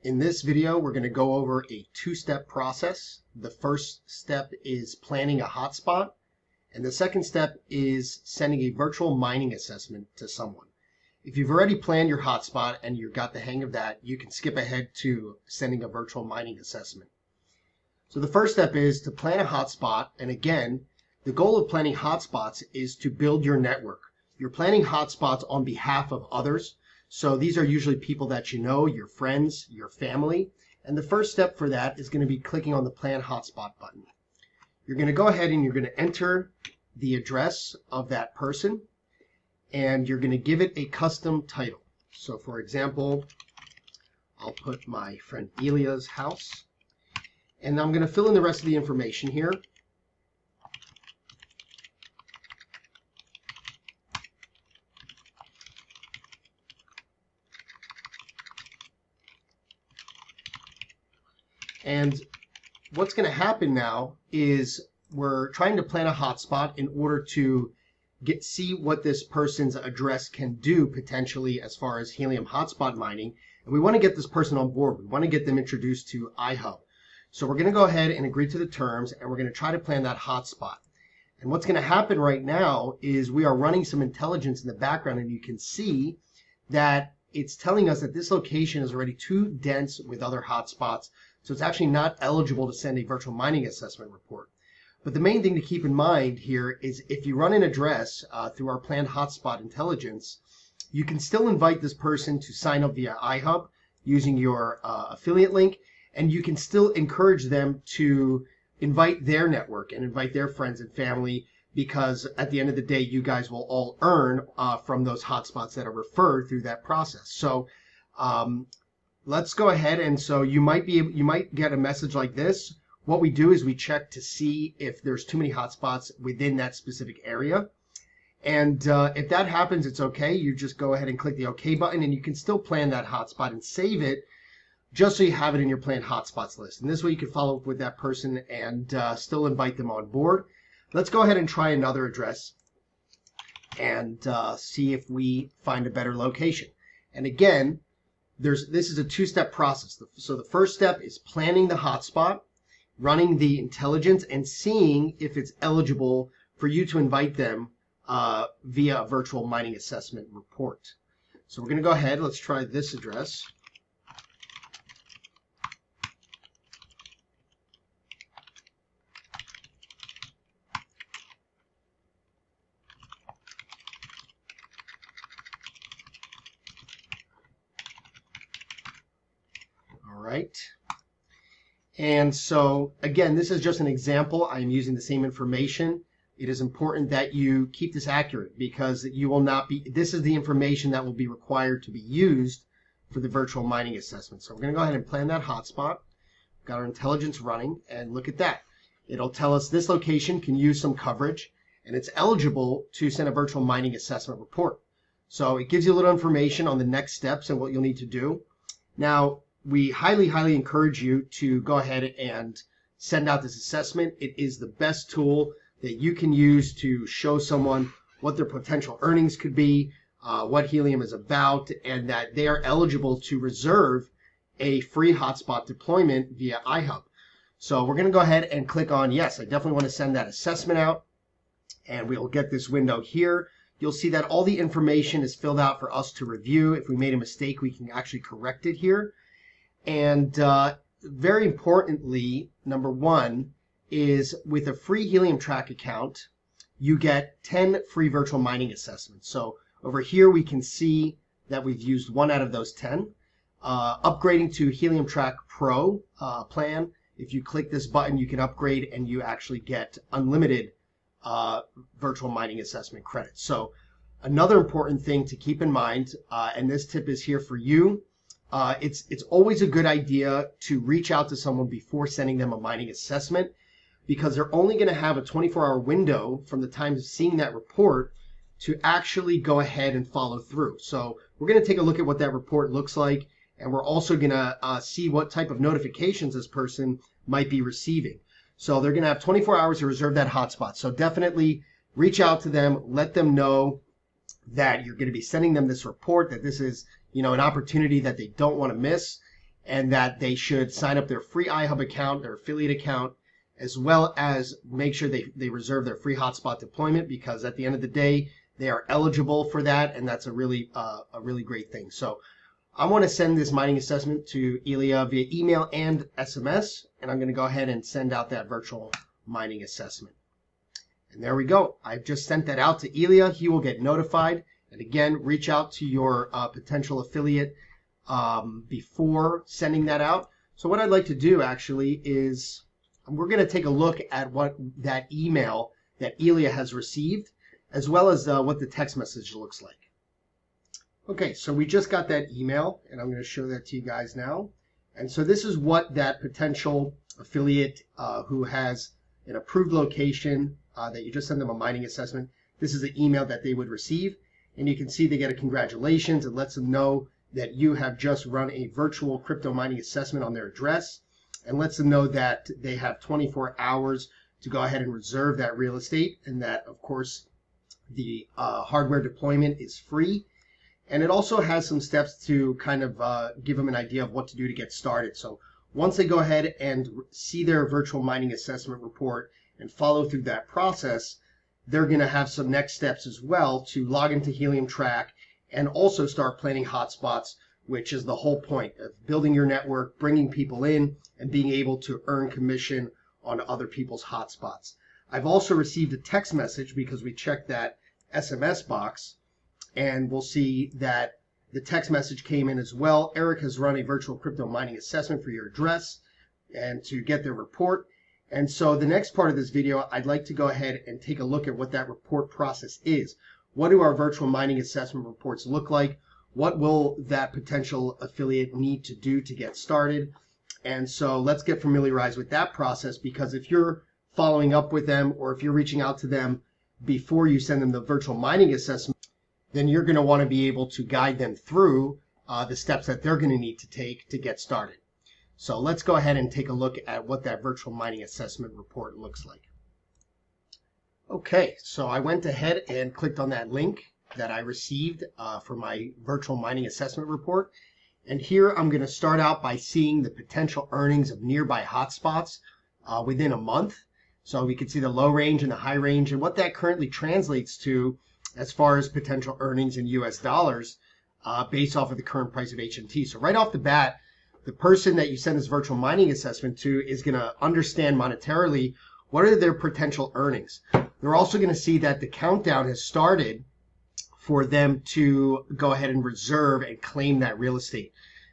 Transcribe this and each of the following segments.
In this video, we're going to go over a two-step process. The first step is planning a hotspot, and the second step is sending a virtual mining assessment to someone. If you've already planned your hotspot and you've got the hang of that, you can skip ahead to sending a virtual mining assessment. So the first step is to plan a hotspot, and again, the goal of planning hotspots is to build your network. You're planning hotspots on behalf of others. So these are usually people that you know, your friends, your family. And the first step for that is going to be clicking on the Plan Hotspot button. You're going to go ahead and you're going to enter the address of that person, and you're going to give it a custom title. So for example, I'll put my friend Elia's house, and I'm going to fill in the rest of the information here. And what's going to happen now is we're trying to plan a hotspot in order to see what this person's address can do potentially as far as helium hotspot mining. And we want to get this person on board. We want to get them introduced to iHub. So we're going to go ahead and agree to the terms, and we're going to try to plan that hotspot. And what's going to happen right now is we are running some intelligence in the background, and you can see that it's telling us that this location is already too dense with other hotspots. So it's actually not eligible to send a virtual mining assessment report. But the main thing to keep in mind here is if you run an address through our planned hotspot intelligence, you can still invite this person to sign up via iHub using your affiliate link, and you can still encourage them to invite their network and invite their friends and family, because at the end of the day, you guys will all earn from those hotspots that are referred through that process. So let's go ahead, and so you might get a message like this. What we do is we check to see if there's too many hotspots within that specific area. And if that happens, it's okay. You just go ahead and click the OK button, and you can still plan that hotspot and save it just so you have it in your planned hotspots list. And this way you can follow up with that person and still invite them on board. Let's go ahead and try another address and see if we find a better location. And again, this is a two-step process. So the first step is planning the hotspot, running the intelligence, and seeing if it's eligible for you to invite them via a virtual mining assessment report. So we're going to go ahead. Let's try this address. Right. And so again, this is just an example. I'm using the same information. It is important that you keep this accurate, because you will not be, this is the information that will be required to be used for the virtual mining assessment. So we're going to go ahead and plan that hotspot. We've got our intelligence running, and look at that. It'll tell us this location can use some coverage, and it's eligible to send a virtual mining assessment report. So it gives you a little information on the next steps and what you'll need to do. Now, we highly encourage you to go ahead and send out this assessment. It is the best tool that you can use to show someone what their potential earnings could be, what helium is about, and that they are eligible to reserve a free hotspot deployment via iHub. So we're going to go ahead and click on yes, I definitely want to send that assessment out, and we'll get this window here. You'll see that all the information is filled out for us to review. If we made a mistake, we can actually correct it here. And very importantly, number one is with a free Helium Track account, you get 10 free virtual mining assessments. So over here, we can see that we've used 1 out of those 10. Upgrading to Helium Track Pro plan, if you click this button, you can upgrade and you actually get unlimited virtual mining assessment credits. So another important thing to keep in mind, and this tip is here for you, it's always a good idea to reach out to someone before sending them a mining assessment, because they're only going to have a 24-hour window from the time of seeing that report to actually go ahead and follow through. So we're going to take a look at what that report looks like, and we're also going to see what type of notifications this person might be receiving. So they're going to have 24 hours to reserve that hotspot. So definitely reach out to them, let them know that you're going to be sending them this report, that this is, an opportunity that they don't want to miss. and that they should sign up their free iHub account, their affiliate account, as well as make sure they reserve their free hotspot deployment, because at the end of the day, they are eligible for that, and that's a really great thing. So I want to send this mining assessment to Ilya via email and SMS, and I'm going to go ahead and send out that virtual mining assessment. And there we go. I've just sent that out to Ilya. He will get notified. And again, reach out to your potential affiliate before sending that out. So what I'd like to do actually is we're going to take a look at what that email that Ilya has received, as well as what the text message looks like. Okay, so we just got that email, and I'm going to show that to you guys now. And so this is what that potential affiliate who has an approved location that you just send them a mining assessment, this is the email that they would receive. And you can see they get a congratulations. It lets them know that you have just run a virtual crypto mining assessment on their address, and lets them know that they have 24 hours to go ahead and reserve that real estate, and that, of course, the hardware deployment is free. And it also has some steps to kind of give them an idea of what to do to get started. So once they go ahead and see their virtual mining assessment report and follow through that process, they're going to have some next steps as well to log into Helium Track and also start planning hotspots, which is the whole point of building your network, bringing people in, and being able to earn commission on other people's hotspots. I've also received a text message because we checked that SMS box, and we'll see that the text message came in as well. Eric has run a virtual crypto mining assessment for your address and to get their report. And so the next part of this video, I'd like to go ahead and take a look at what that report process is. What do our virtual mining assessment reports look like? What will that potential affiliate need to do to get started? And so let's get familiarized with that process, because if you're following up with them, or if you're reaching out to them before you send them the virtual mining assessment, then you're going to want to be able to guide them through the steps that they're going to need to take to get started. So let's go ahead and take a look at what that virtual mining assessment report looks like. Okay, so I went ahead and clicked on that link that I received for my virtual mining assessment report. And here I'm going to start out by seeing the potential earnings of nearby hotspots within a month. So we can see the low range and the high range, and what that currently translates to as far as potential earnings in US dollars based off of the current price of HNT. So right off the bat, the person that you send this virtual mining assessment to is going to understand monetarily what are their potential earnings. They're also going to see that the countdown has started for them to go ahead and reserve and claim that real estate.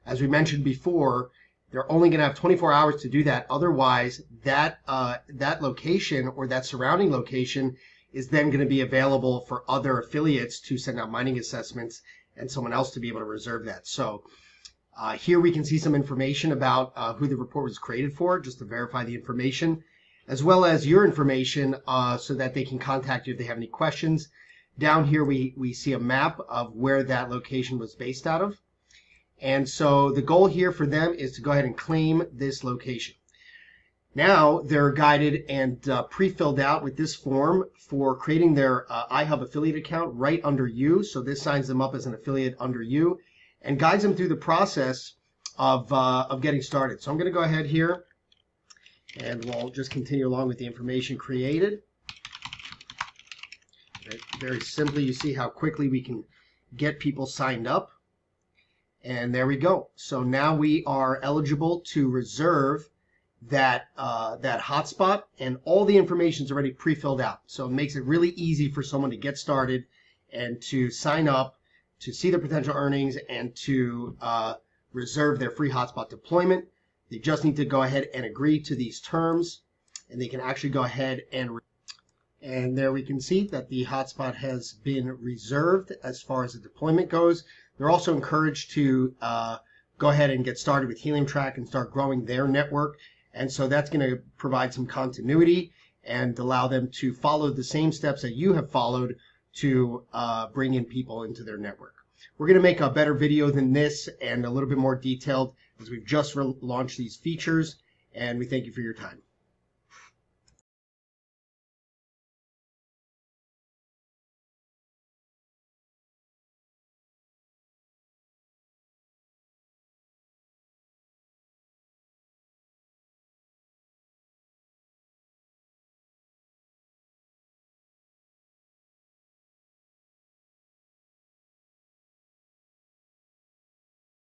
As we mentioned before, they're only going to have 24 hours to do that. Otherwise, that location or that surrounding location is then going to be available for other affiliates to send out mining assessments and someone else to be able to reserve that. So here we can see some information about who the report was created for, just to verify the information, as well as your information so that they can contact you if they have any questions. Down here we see a map of where that location was based out of. And so the goal here for them is to go ahead and claim this location. Now they're guided and pre-filled out with this form for creating their iHub affiliate account right under you. So this signs them up as an affiliate under you and guides them through the process of getting started. So I'm going to go ahead here and we'll just continue along with the information created. Very simply, you see how quickly we can get people signed up. And there we go. So now we are eligible to reserve that hotspot, and all the information is already pre-filled out. So it makes it really easy for someone to get started and to sign up, to see their potential earnings, and to reserve their free hotspot deployment. They just need to go ahead and agree to these terms, and they can actually go ahead and there we can see that the hotspot has been reserved as far as the deployment goes. They're also encouraged to go ahead and get started with Helium Track and start growing their network. And so that's going to provide some continuity and allow them to follow the same steps that you have followed to bring in people into their network. We're going to make a better video than this and a little bit more detailed as we've just launched these features, and we thank you for your time.